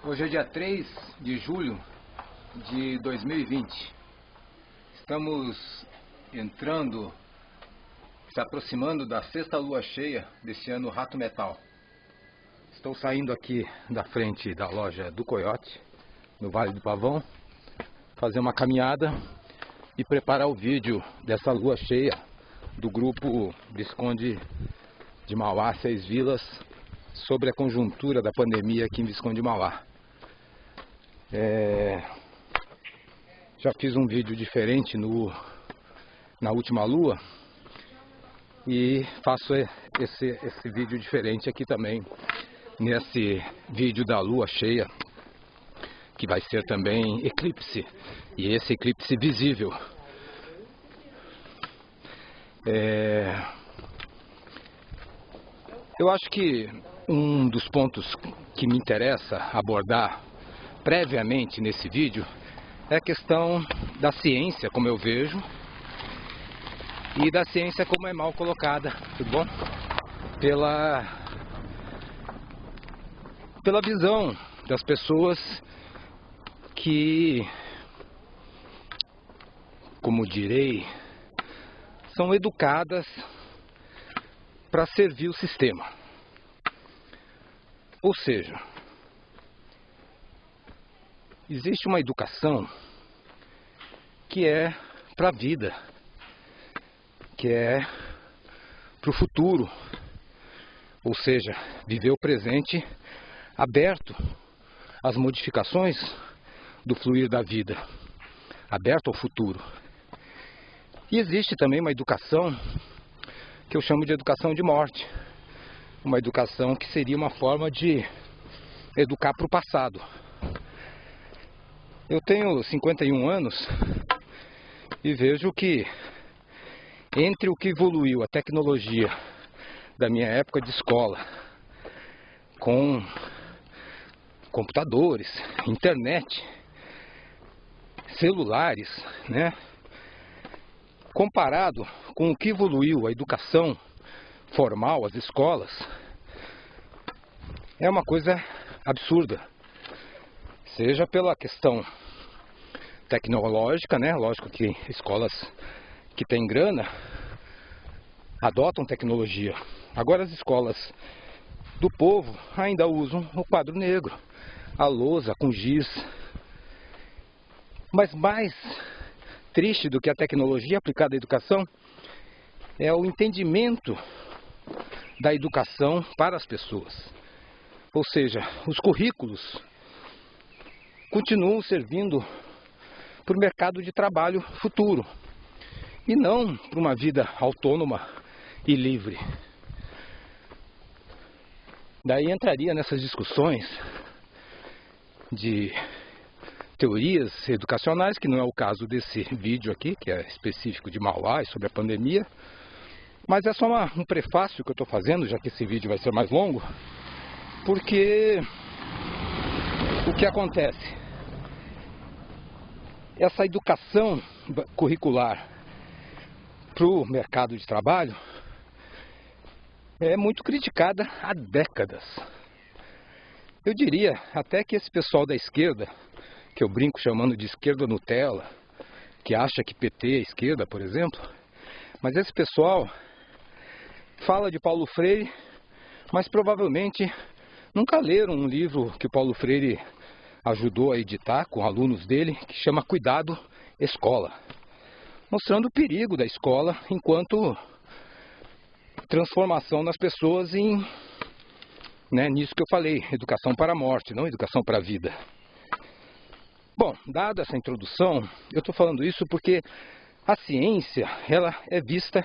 Hoje é dia 3 de julho de 2020. Estamos se aproximando da sexta lua cheia deste ano Rato Metal. Estou saindo aqui da frente da loja do Coiote, no Vale do Pavão, fazer uma caminhada e preparar o vídeo dessa lua cheia do grupo Visconde de Mauá, 6 Vilas, sobre a conjuntura da pandemia aqui em Visconde de Mauá. Já fiz um vídeo diferente na última lua e faço esse vídeo diferente aqui também, nesse vídeo da lua cheia, que vai ser também eclipse, e esse eclipse visível. Eu acho que um dos pontos que me interessa abordar previamente nesse vídeo é a questão da ciência, como eu vejo, e da ciência como é mal colocada, tudo bom? Pela visão das pessoas que, como direi, são educadas para servir o sistema. Ou seja, existe uma educação que é para a vida, que é para o futuro, ou seja, viver o presente aberto às modificações do fluir da vida, aberto ao futuro. E existe também uma educação que eu chamo de educação de morte, uma educação que seria uma forma de educar para o passado. Eu tenho 51 anos e vejo que entre o que evoluiu a tecnologia da minha época de escola, com computadores, internet, celulares, né, comparado com o que evoluiu a educação formal, as escolas, é uma coisa absurda. Seja pela questão tecnológica, né? Lógico que escolas que têm grana adotam tecnologia. Agora as escolas do povo ainda usam o quadro negro, a lousa com giz. Mas mais triste do que a tecnologia aplicada à educação é o entendimento da educação para as pessoas. Ou seja, os currículos continuam servindo para o mercado de trabalho futuro e não para uma vida autônoma e livre. Daí entraria nessas discussões de teorias educacionais, que não é o caso desse vídeo aqui, que é específico de Mauá e sobre a pandemia, mas é só um prefácio que eu estou fazendo, já que esse vídeo vai ser mais longo, porque o que acontece? Essa educação curricular para o mercado de trabalho é muito criticada há décadas. Eu diria até que esse pessoal da esquerda, que eu brinco chamando de esquerda Nutella, que acha que PT é esquerda, por exemplo, mas esse pessoal fala de Paulo Freire, mas provavelmente nunca leram um livro que o Paulo Freire ajudou a editar com alunos dele, que chama Cuidado Escola, mostrando o perigo da escola enquanto transformação nas pessoas nisso que eu falei, educação para a morte, não educação para a vida. Bom, dada essa introdução, eu estou falando isso porque a ciência, ela é vista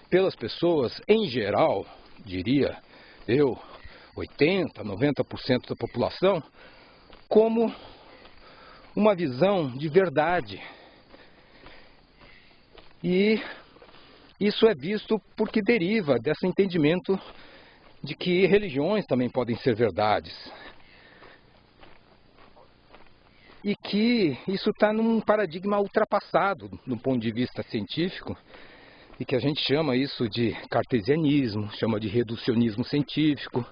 pelas pessoas em geral, diria eu, 80%, 90% da população, como uma visão de verdade. E isso é visto porque deriva desse entendimento de que religiões também podem ser verdades. E que isso está num paradigma ultrapassado do ponto de vista científico, e que a gente chama isso de cartesianismo, chama de reducionismo científico.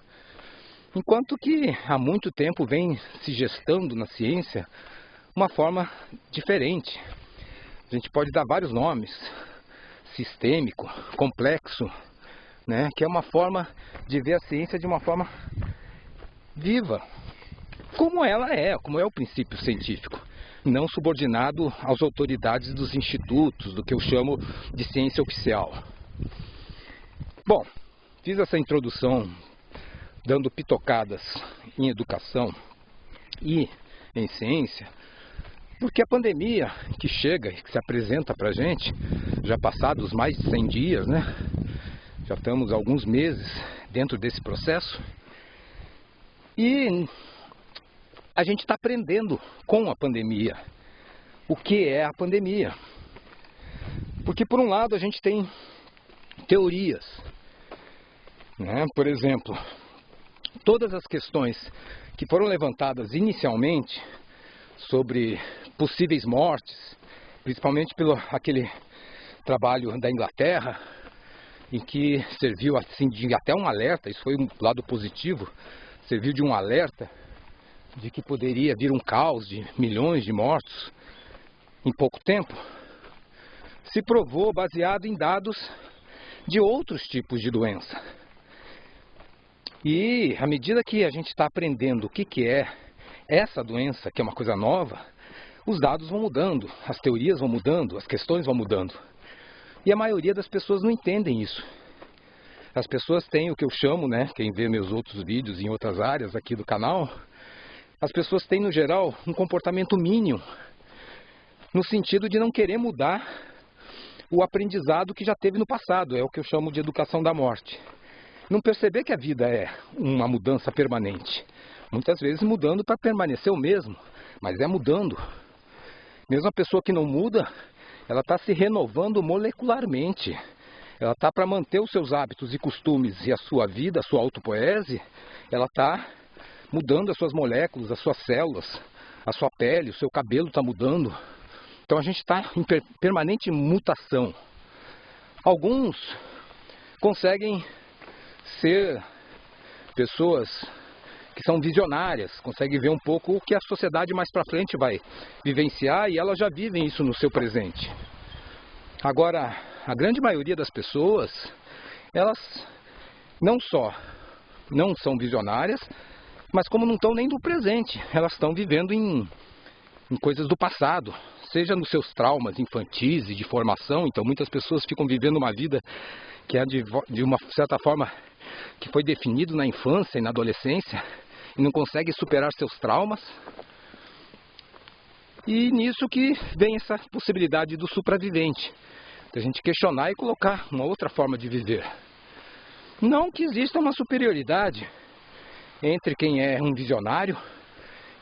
Enquanto que há muito tempo vem se gestando na ciência uma forma diferente. A gente pode dar vários nomes: sistêmico, complexo, né? Que é uma forma de ver a ciência de uma forma viva, como ela é, como é o princípio científico, não subordinado às autoridades dos institutos, do que eu chamo de ciência oficial. Bom, fiz essa introdução dando pitocadas em educação e em ciência, porque a pandemia que chega e que se apresenta para a gente, já passados mais de 100 dias, né? Já estamos alguns meses dentro desse processo, e a gente está aprendendo com a pandemia o que é a pandemia. Porque por um lado a gente tem teorias, né? Por exemplo, todas as questões que foram levantadas inicialmente sobre possíveis mortes, principalmente pelo aquele trabalho da Inglaterra, em que serviu assim de até um alerta, isso foi um lado positivo, serviu de um alerta de que poderia vir um caos de milhões de mortos em pouco tempo, se provou baseado em dados de outros tipos de doença. E à medida que a gente está aprendendo o que é essa doença, que é uma coisa nova, os dados vão mudando, as teorias vão mudando, as questões vão mudando. E a maioria das pessoas não entendem isso. As pessoas têm o que eu chamo, né, quem vê meus outros vídeos em outras áreas aqui do canal, as pessoas têm no geral um comportamento mínimo, no sentido de não querer mudar o aprendizado que já teve no passado, é o que eu chamo de educação da morte. Não perceber que a vida é uma mudança permanente. Muitas vezes mudando para permanecer o mesmo, mas é mudando. Mesmo a pessoa que não muda, ela está se renovando molecularmente. Ela está para manter os seus hábitos e costumes e a sua vida, a sua autopoese, ela está mudando as suas moléculas, as suas células, a sua pele, o seu cabelo está mudando. Então a gente está em permanente mutação. Alguns conseguem ser pessoas que são visionárias, conseguem ver um pouco o que a sociedade mais para frente vai vivenciar, e elas já vivem isso no seu presente. Agora, a grande maioria das pessoas, elas não só não são visionárias, mas como não estão nem do presente, elas estão vivendo em coisas do passado, seja nos seus traumas infantis e de formação. Então muitas pessoas ficam vivendo uma vida que é de uma certa forma que foi definido na infância e na adolescência e não consegue superar seus traumas. E nisso que vem essa possibilidade do supravivente, da gente questionar e colocar uma outra forma de viver. Não que exista uma superioridade entre quem é um visionário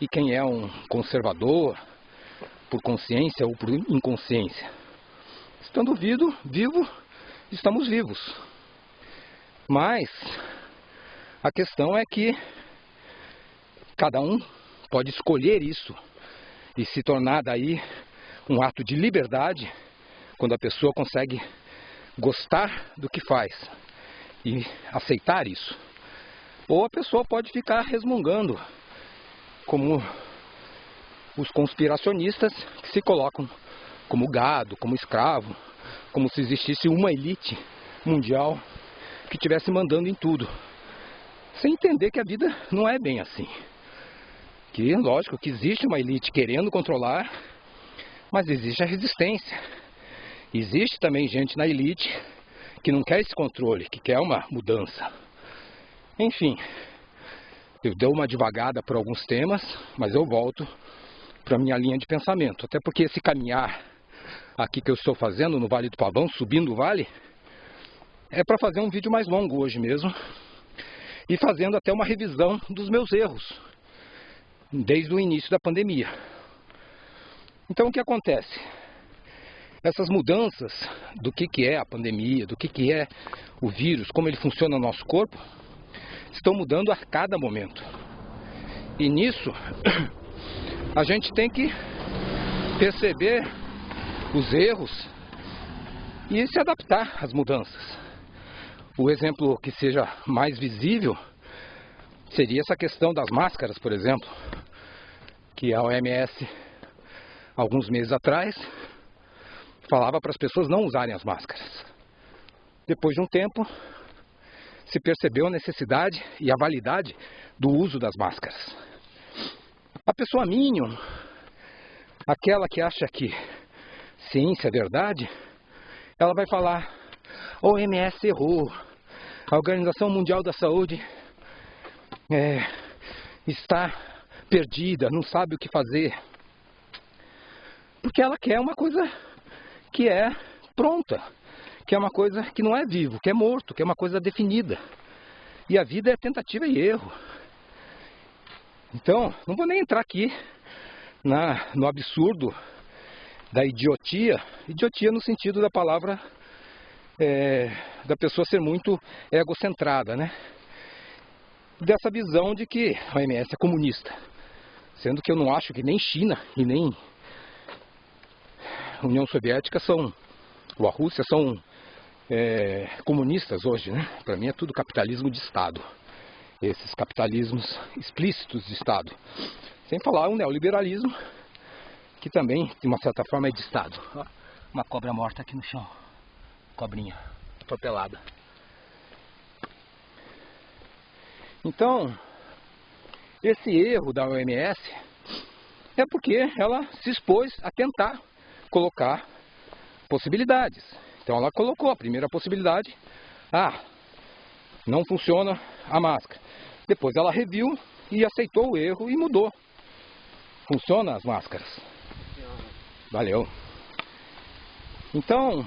e quem é um conservador, por consciência ou por inconsciência. Estando vivo, estamos vivos. Mas a questão é que cada um pode escolher isso e se tornar daí um ato de liberdade, quando a pessoa consegue gostar do que faz e aceitar isso. Ou a pessoa pode ficar resmungando, como os conspiracionistas que se colocam como gado, como escravo, como se existisse uma elite mundial que estivesse mandando em tudo, sem entender que a vida não é bem assim. Que, lógico, que existe uma elite querendo controlar, mas existe a resistência. Existe também gente na elite que não quer esse controle, que quer uma mudança. Enfim, eu dou uma divagada por alguns temas, mas eu volto para a minha linha de pensamento. Até porque esse caminhar aqui que eu estou fazendo no Vale do Pavão, subindo o vale, é para fazer um vídeo mais longo hoje mesmo, e fazendo até uma revisão dos meus erros, desde o início da pandemia. Então o que acontece? Essas mudanças do que é a pandemia, do que é o vírus, como ele funciona no nosso corpo, estão mudando a cada momento. E nisso, a gente tem que perceber os erros e se adaptar às mudanças. O exemplo que seja mais visível seria essa questão das máscaras, por exemplo, que a OMS, alguns meses atrás, falava para as pessoas não usarem as máscaras. Depois de um tempo, se percebeu a necessidade e a validade do uso das máscaras. A pessoa mínima, aquela que acha que ciência é verdade, ela vai falar: a OMS errou, a Organização Mundial da Saúde está perdida, não sabe o que fazer. Porque ela quer uma coisa que é pronta, que é uma coisa que não é vivo, que é morto, que é uma coisa definida. E a vida é tentativa e erro. Então, não vou nem entrar aqui no absurdo da idiotia no sentido da palavra da pessoa ser muito egocentrada, né? Dessa visão de que a OMS é comunista, sendo que eu não acho que nem China e nem União Soviética ou a Rússia são comunistas hoje, né? Para mim é tudo capitalismo de Estado, esses capitalismos explícitos de Estado, sem falar o neoliberalismo, que também de uma certa forma é de Estado. Ó, uma cobra morta aqui no chão, cobrinha atropelada. Então, esse erro da OMS é porque ela se expôs a tentar colocar possibilidades. Então ela colocou a primeira possibilidade: não funciona a máscara. Depois ela reviu e aceitou o erro e mudou. Funciona as máscaras. Valeu. Então,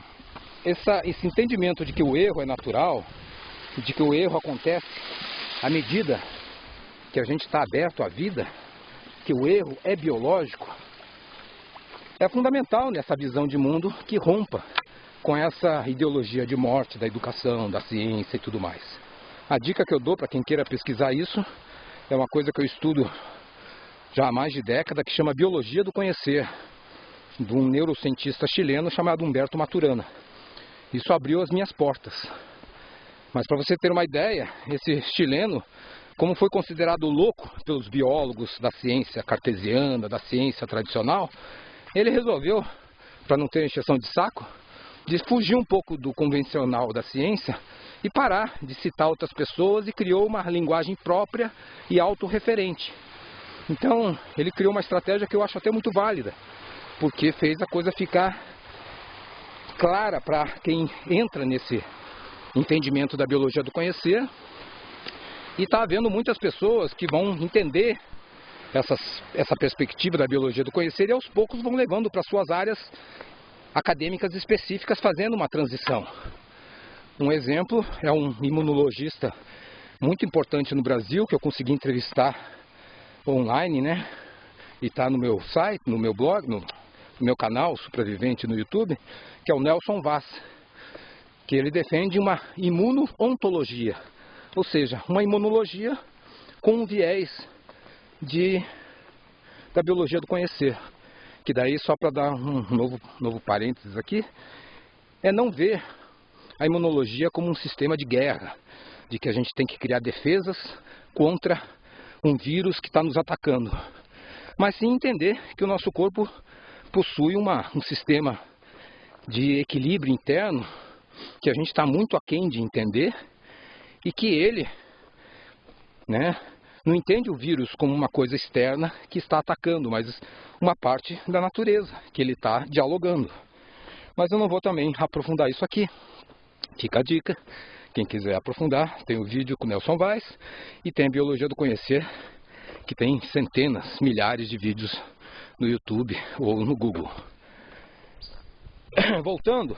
esse entendimento de que o erro é natural, de que o erro acontece à medida que a gente está aberto à vida, que o erro é biológico, é fundamental nessa visão de mundo que rompa com essa ideologia de morte da educação, da ciência e tudo mais. A dica que eu dou para quem queira pesquisar isso é uma coisa que eu estudo já há mais de década, que chama Biologia do Conhecer, de um neurocientista chileno chamado Humberto Maturana. Isso abriu as minhas portas. Mas para você ter uma ideia, esse chileno, como foi considerado louco pelos biólogos da ciência cartesiana, da ciência tradicional, ele resolveu, para não ter encheção de saco, de fugir um pouco do convencional da ciência e parar de citar outras pessoas, e criou uma linguagem própria e autorreferente. Então, ele criou uma estratégia que eu acho até muito válida, porque fez a coisa ficar clara para quem entra nesse entendimento da biologia do conhecer. E está havendo muitas pessoas que vão entender essa perspectiva da biologia do conhecer e aos poucos vão levando para suas áreas acadêmicas específicas, fazendo uma transição. Um exemplo é um imunologista muito importante no Brasil, que eu consegui entrevistar online, né? E está no meu site, no meu blog, no meu canal Supravivente no YouTube, que é o Nelson Vaz, que ele defende uma imuno-ontologia, ou seja, uma imunologia com um viés da biologia do conhecer, que daí, só para dar um novo parênteses aqui, é não ver a imunologia como um sistema de guerra, de que a gente tem que criar defesas contra um vírus que está nos atacando, mas sim entender que o nosso corpo possui um sistema de equilíbrio interno que a gente está muito aquém de entender, e que ele, né, não entende o vírus como uma coisa externa que está atacando, mas uma parte da natureza que ele está dialogando. Mas eu não vou também aprofundar isso aqui. Fica a dica. Quem quiser aprofundar, tem o vídeo com o Nelson Vaz e tem a Biologia do Conhecer, que tem centenas, milhares de vídeos no YouTube ou no Google. Voltando,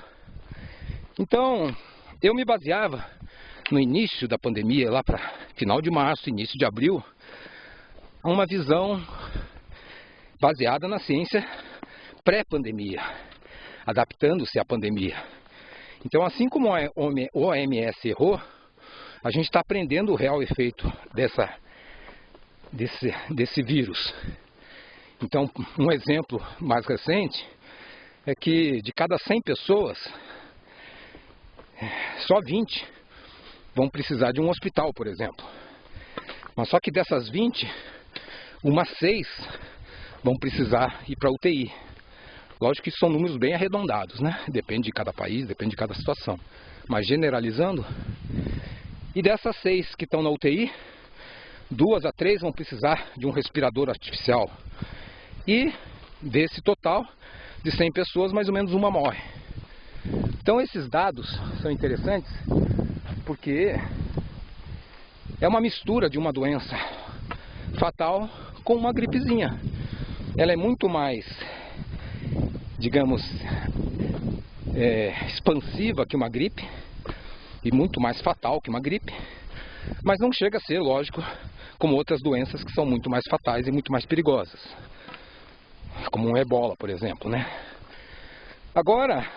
então eu me baseava no início da pandemia, lá para final de março, início de abril, uma visão baseada na ciência pré-pandemia, adaptando-se à pandemia. Então, assim como a OMS errou, a gente está aprendendo o real efeito desse vírus. Então, um exemplo mais recente é que de cada 100 pessoas, só 20 vão precisar de um hospital, por exemplo. Mas só que dessas 20, umas 6 vão precisar ir para UTI. Lógico que são números bem arredondados, né? Depende de cada país, depende de cada situação. Mas generalizando, e dessas 6 que estão na UTI, 2 a 3 vão precisar de um respirador artificial. E desse total de 100 pessoas, mais ou menos uma morre. Então esses dados são interessantes porque é uma mistura de uma doença fatal com uma gripezinha. Ela é muito mais, digamos, expansiva que uma gripe e muito mais fatal que uma gripe, mas não chega a ser, lógico, como outras doenças que são muito mais fatais e muito mais perigosas, como um ebola, por exemplo, né? Agora,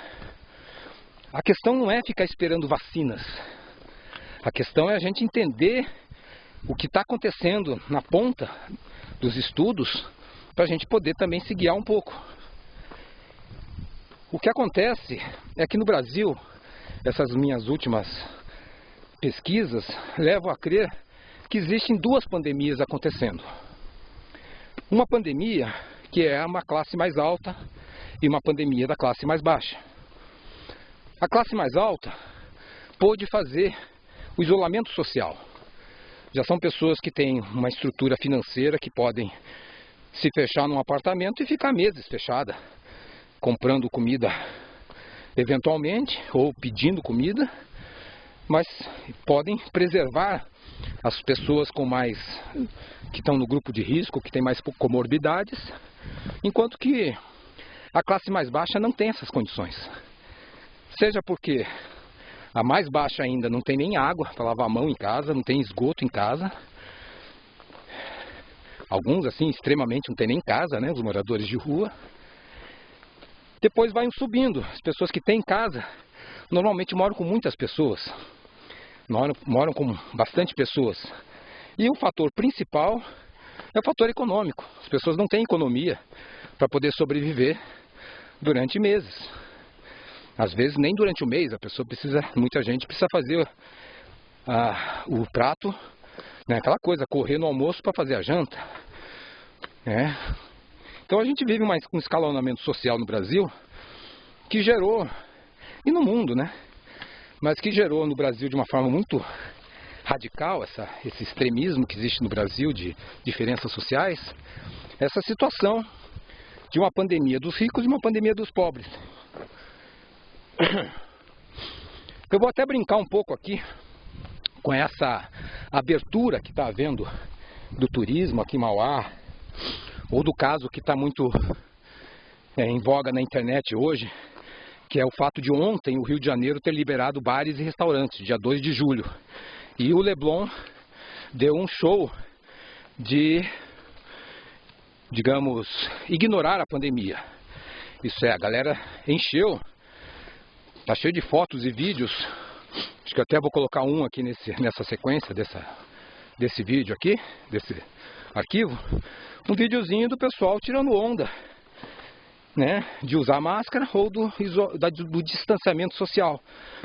a questão não é ficar esperando vacinas. A questão é a gente entender o que está acontecendo na ponta dos estudos para a gente poder também se guiar um pouco. O que acontece é que no Brasil, essas minhas últimas pesquisas levam a crer que existem 2 pandemias acontecendo. Uma pandemia que é uma classe mais alta e uma pandemia da classe mais baixa. A classe mais alta pôde fazer o isolamento social. Já são pessoas que têm uma estrutura financeira que podem se fechar num apartamento e ficar meses fechada, comprando comida eventualmente ou pedindo comida, mas podem preservar as pessoas com mais, que estão no grupo de risco, que têm mais comorbidades, enquanto que a classe mais baixa não tem essas condições. Seja porque a mais baixa ainda não tem nem água para lavar a mão em casa, não tem esgoto em casa. Alguns, assim, extremamente não tem nem casa, né? Os moradores de rua. Depois vai subindo. As pessoas que têm casa normalmente moram com muitas pessoas. Moram com bastante pessoas. E o fator principal é o fator econômico. As pessoas não têm economia para poder sobreviver durante meses. Às vezes nem durante o mês, a pessoa precisa, muita gente precisa fazer o prato, né, aquela coisa, correr no almoço para fazer a janta. Né? Então a gente vive um escalonamento social no Brasil que gerou, e no mundo, né? Mas que gerou no Brasil de uma forma muito radical, esse extremismo que existe no Brasil de diferenças sociais, essa situação de uma pandemia dos ricos e uma pandemia dos pobres. Eu vou até brincar um pouco aqui com essa abertura que está havendo do turismo aqui em Mauá, ou do caso que está muito em voga na internet hoje, que é o fato de ontem o Rio de Janeiro ter liberado bares e restaurantes, dia 2 de julho. E o Leblon deu um show de, digamos, ignorar a pandemia. Isso é, a galera encheu. Tá cheio de fotos e vídeos. Acho que até vou colocar um aqui nessa sequência desse vídeo aqui, desse arquivo. Um videozinho do pessoal tirando onda, né, de usar máscara ou do distanciamento social.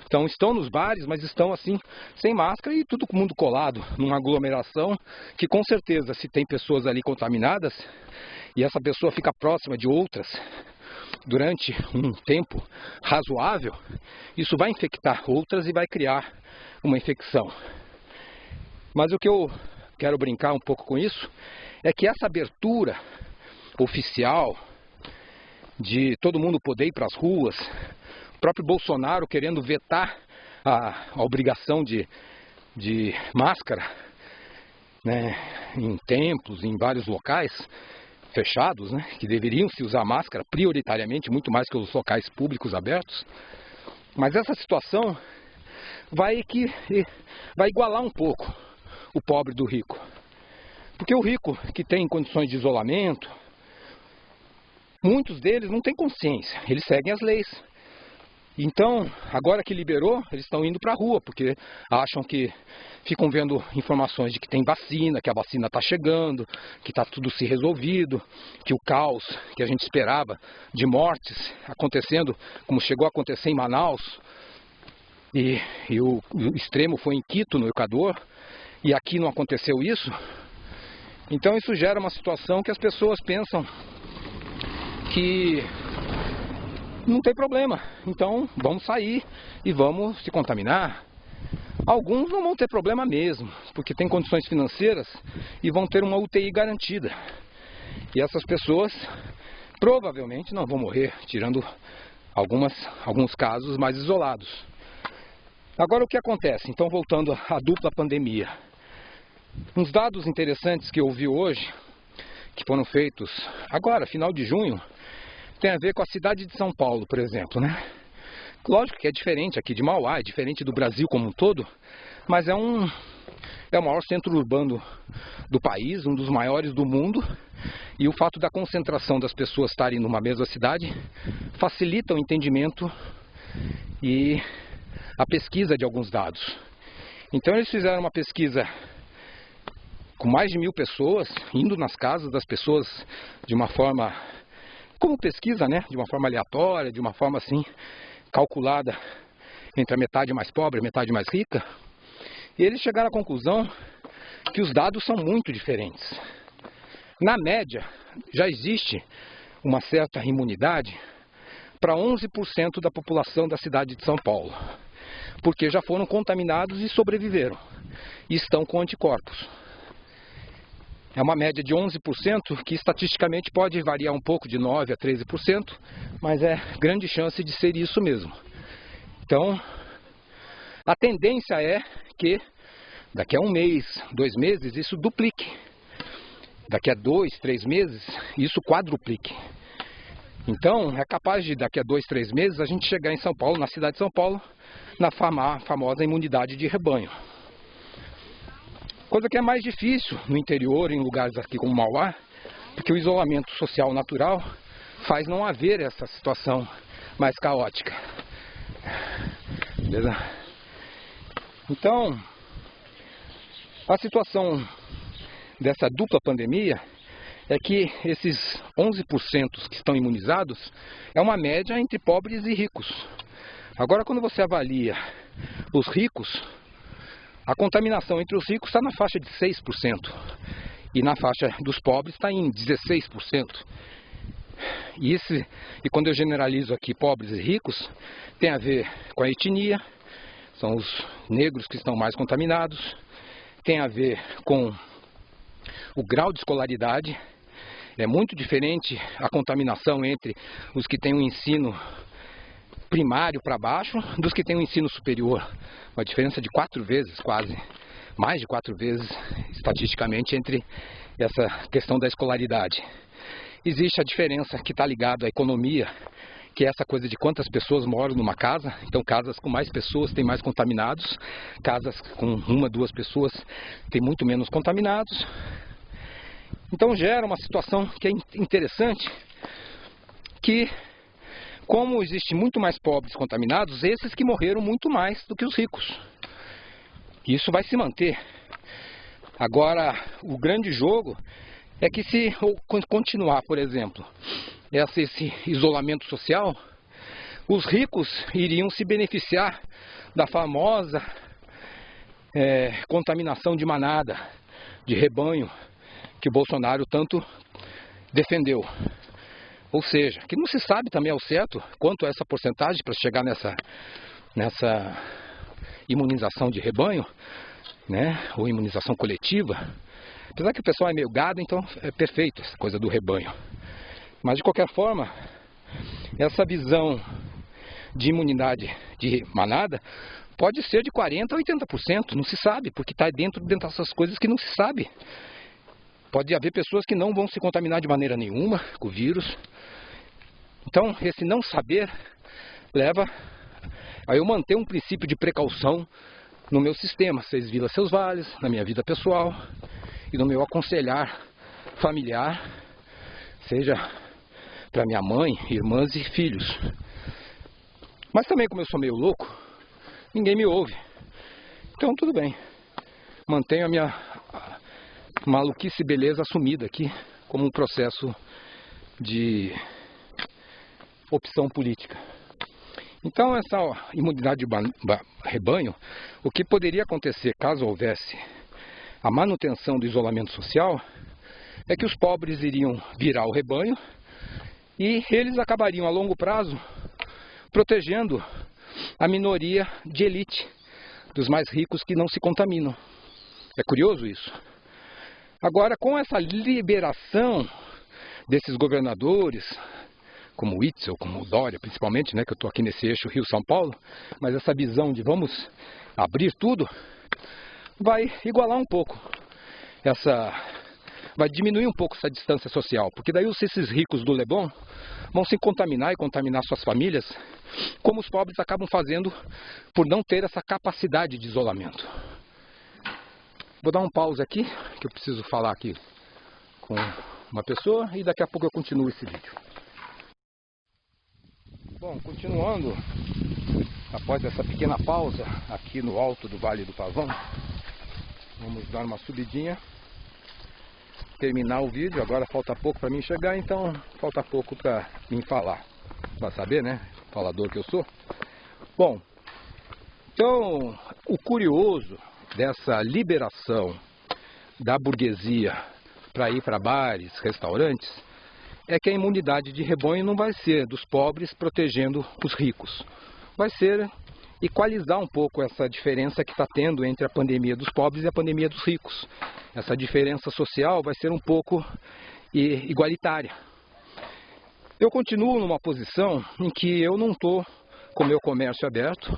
Então estão nos bares, mas estão assim, sem máscara e todo mundo colado numa aglomeração que com certeza, se tem pessoas ali contaminadas e essa pessoa fica próxima de outras durante um tempo razoável, isso vai infectar outras e vai criar uma infecção. Mas o que eu quero brincar um pouco com isso é que essa abertura oficial de todo mundo poder ir para as ruas, o próprio Bolsonaro querendo vetar a obrigação de máscara, né, em templos, em vários locais fechados, né, que deveriam se usar máscara prioritariamente, muito mais que os locais públicos abertos. Mas essa situação vai igualar um pouco o pobre do rico. Porque o rico que tem condições de isolamento, muitos deles não têm consciência, eles seguem as leis. Então, agora que liberou, eles estão indo para a rua, porque acham que ficam vendo informações de que tem vacina, que a vacina está chegando, que está tudo se resolvido, que o caos que a gente esperava de mortes acontecendo, como chegou a acontecer em Manaus, e o extremo foi em Quito, no Equador. e aqui não aconteceu isso, então isso gera uma situação que as pessoas pensam que não tem problema, então vamos sair e vamos se contaminar. Alguns não vão ter problema mesmo, porque têm condições financeiras e vão ter uma UTI garantida. E essas pessoas provavelmente não vão morrer, tirando alguns casos mais isolados. Agora o que acontece? Então, voltando à dupla pandemia. Uns dados interessantes que eu vi hoje, que foram feitos agora, final de junho, tem a ver com a cidade de São Paulo, por exemplo, né? Lógico que é diferente aqui de Mauá, é diferente do Brasil como um todo, mas é o maior centro urbano do país, um dos maiores do mundo, e o fato da concentração das pessoas estarem numa mesma cidade facilita o entendimento e a pesquisa de alguns dados. Então eles fizeram uma pesquisa com mais de 1.000 pessoas, indo nas casas das pessoas de uma forma, como pesquisa, né? De uma forma aleatória, de uma forma assim, calculada entre a metade mais pobre e a metade mais rica. E eles chegaram à conclusão que os dados são muito diferentes. Na média, já existe uma certa imunidade para 11% da população da cidade de São Paulo, porque já foram contaminados e sobreviveram, e estão com anticorpos. É uma média de 11%, que estatisticamente pode variar um pouco, de 9% a 13%, mas é grande chance de ser isso mesmo. Então, a tendência é que daqui a 1 mês, 2 meses, isso duplique. Daqui a 2, 3 meses, isso quadruplique. Então, é capaz de daqui a 2, 3 meses a gente chegar em São Paulo, na cidade de São Paulo, na famosa imunidade de rebanho. Coisa que é mais difícil no interior, em lugares aqui como Mauá, porque o isolamento social natural faz não haver essa situação mais caótica. Beleza? Então, a situação dessa dupla pandemia é que esses 11% que estão imunizados é uma média entre pobres e ricos. Agora, quando você avalia os ricos, a contaminação entre os ricos está na faixa de 6%. E na faixa dos pobres está em 16%. E quando eu generalizo aqui pobres e ricos, tem a ver com a etnia, são os negros que estão mais contaminados, tem a ver com o grau de escolaridade. É muito diferente a contaminação entre os que têm um ensino primário para baixo dos que têm um ensino superior. Uma diferença de 4 vezes, quase, mais de 4 vezes, estatisticamente, entre essa questão da escolaridade. Existe a diferença que está ligada à economia, que é essa coisa de quantas pessoas moram numa casa. Então, casas com mais pessoas têm mais contaminados, casas com 1, 2 pessoas têm muito menos contaminados. Então, gera uma situação que é interessante, que como existe muito mais pobres contaminados, esses que morreram muito mais do que os ricos. Isso vai se manter. Agora, o grande jogo é que se continuar, por exemplo, esse isolamento social, os ricos iriam se beneficiar da famosa contaminação de manada, de rebanho, que o Bolsonaro tanto defendeu. Ou seja, que não se sabe também ao certo quanto é essa porcentagem para chegar nessa imunização de rebanho, né, ou imunização coletiva. Apesar que o pessoal é meio gado, então é perfeito essa coisa do rebanho. Mas de qualquer forma, essa visão de imunidade de manada pode ser de 40% a 80%, não se sabe, porque está dentro dessas coisas que não se sabe. Pode haver pessoas que não vão se contaminar de maneira nenhuma com o vírus. Então, esse não saber leva a eu manter um princípio de precaução no meu sistema, 6 vilas, seus vales, na minha vida pessoal e no meu aconselhar familiar, seja para minha mãe, irmãs e filhos. Mas também, como eu sou meio louco, ninguém me ouve. Então, tudo bem. Mantenho a minha maluquice e beleza assumida aqui como um processo de opção política. Então, essa imunidade de rebanho, o que poderia acontecer caso houvesse a manutenção do isolamento social, é que os pobres iriam virar o rebanho e eles acabariam a longo prazo protegendo a minoria de elite, dos mais ricos que não se contaminam. É curioso isso. Agora, com essa liberação desses governadores, como o Witzel, como o Dória, principalmente, né, que eu estou aqui nesse eixo Rio-São Paulo, mas essa visão de vamos abrir tudo, vai igualar um pouco vai diminuir um pouco essa distância social, porque daí esses ricos do Leblon vão se contaminar e contaminar suas famílias, como os pobres acabam fazendo por não ter essa capacidade de isolamento. Vou dar um pause aqui, que eu preciso falar aqui com uma pessoa e daqui a pouco eu continuo esse vídeo. Bom, continuando, após essa pequena pausa aqui no alto do Vale do Pavão, vamos dar uma subidinha, terminar o vídeo. Agora falta pouco para mim chegar, então falta pouco para mim falar, para saber, né, falador que eu sou. Bom, então o curioso dessa liberação da burguesia para ir para bares, restaurantes, é que a imunidade de rebanho não vai ser dos pobres protegendo os ricos. Vai ser equalizar um pouco essa diferença que está tendo entre a pandemia dos pobres e a pandemia dos ricos. Essa diferença social vai ser um pouco igualitária. Eu continuo numa posição em que eu não estou com o meu comércio aberto,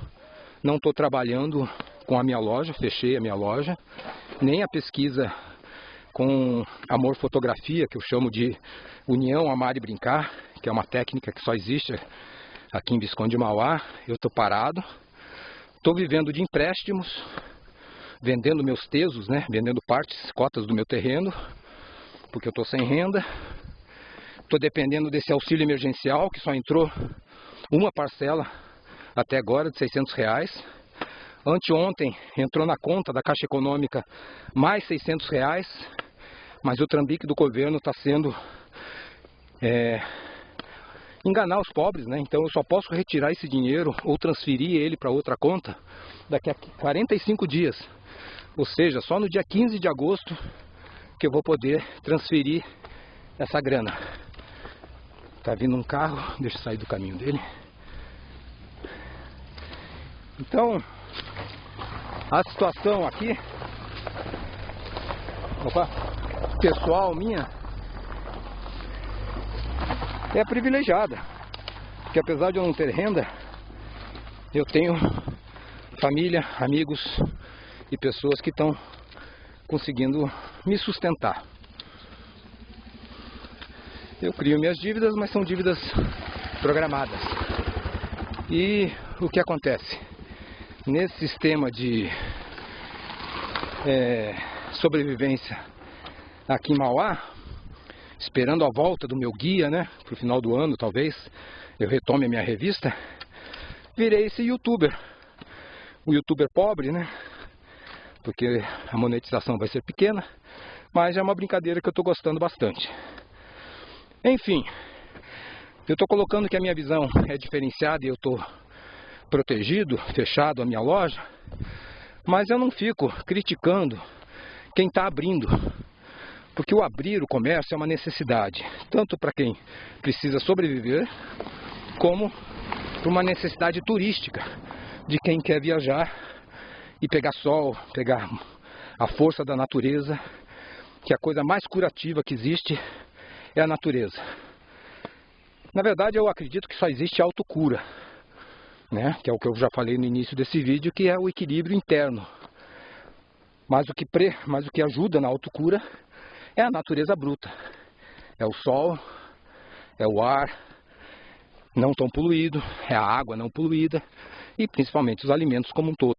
não estou trabalhando com a minha loja, fechei a minha loja, nem a pesquisa com Amor Fotografia, que eu chamo de União Amar e Brincar, que é uma técnica que só existe aqui em Visconde de Mauá. Eu estou parado, estou vivendo de empréstimos, vendendo meus tesos, né? Vendendo partes, cotas do meu terreno, porque eu estou sem renda. Estou dependendo desse auxílio emergencial, que só entrou uma parcela até agora de R$600. Anteontem entrou na conta da Caixa Econômica mais R$600, mas o trambique do governo está sendo enganar os pobres, né? Então eu só posso retirar esse dinheiro ou transferir ele para outra conta daqui a 45 dias. Ou seja, só no dia 15 de agosto que eu vou poder transferir essa grana. Tá vindo um carro, deixa eu sair do caminho dele. Então, a situação aqui, pessoal minha, é privilegiada, porque apesar de eu não ter renda, eu tenho família, amigos e pessoas que estão conseguindo me sustentar. Eu crio minhas dívidas, mas são dívidas programadas. E o que acontece? Nesse sistema de sobrevivência aqui em Mauá, esperando a volta do meu guia, né, para o final do ano, talvez eu retome a minha revista, virei esse youtuber. O youtuber pobre, né, porque a monetização vai ser pequena, mas é uma brincadeira que eu estou gostando bastante. Enfim, eu estou colocando que a minha visão é diferenciada e eu estou protegido, fechado a minha loja, mas eu não fico criticando quem está abrindo, porque o abrir o comércio é uma necessidade, tanto para quem precisa sobreviver, como para uma necessidade turística de quem quer viajar e pegar sol, pegar a força da natureza, que a coisa mais curativa que existe é a natureza. Na verdade, eu acredito que só existe autocura, né? Que é o que eu já falei no início desse vídeo, que é o equilíbrio interno. Mas o que ajuda na autocura é a natureza bruta. É o sol, é o ar não tão poluído, é a água não poluída e principalmente os alimentos como um todo.